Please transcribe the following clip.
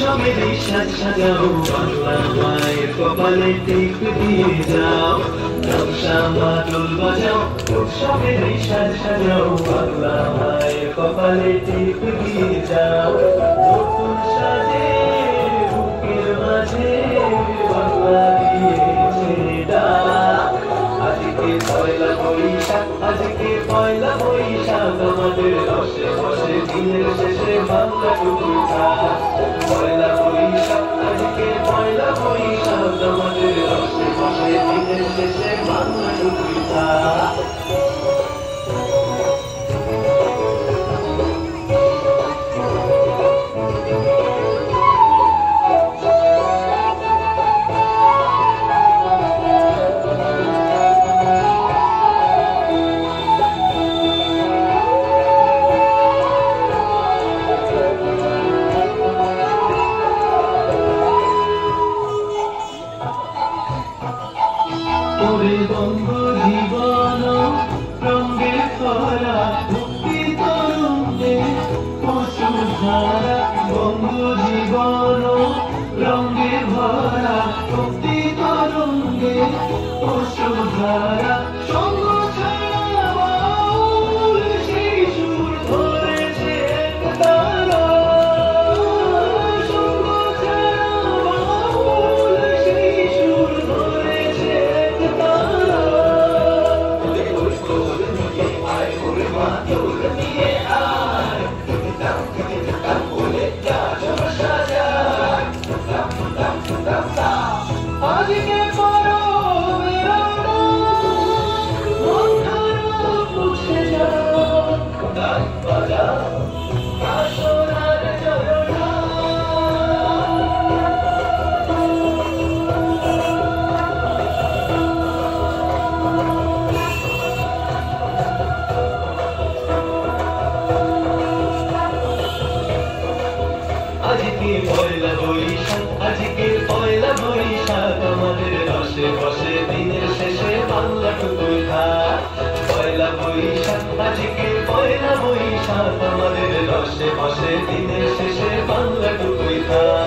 উৎসবেরই সাজ সাজাও বাংলা মায়ের কপালে টিপ দিয়ে যাও গামছা মাদল বাজাও উৎসবেরই সাজ সাজাও বাংলা মায়ের কপালে টিপ দিয়ে যাও নতুন সাজে বুকের মাঝে বাংলা দিয়েছে ডাক আজকে পয়লা বৈশাখ আজকে পয়লা বৈশাখ আমাদের রসে বসে দিনের শেষে বাংলা টুকুটা পয়লা বৈশাখ আজকে পয়লা বৈশাখ আমাদের রসে বসে দিনের শেষে বাংলা টুকুটা বঙ্গ জীবন রঙে ভরা মুক্তি তরঙ্গে বসুধারা বঙ্গ জীবন রঙে ভরা মুক্তি তরঙ্গে বসুধারা সঙ্গ ছাড়া বাউল সেই সুর ধরেছে একতারা সঙ্গ ছাড়া বাউল সেই সুর ধরেছে একতারা আজকে পরবের মন খারাপ মুছে যাও গান বাজাও আসরার জয়না আজকে পয়লা বৈশাখ আজকে পয়লা বৈশাখ আমাদের রসে বসে দিনের শেষে বাংলা টুকুই থাক পয়লা বৈশাখ আজকে পয়লা বৈশাখ আমাদের রসে বসে দিনের শেষে বাংলা টুকুই থাক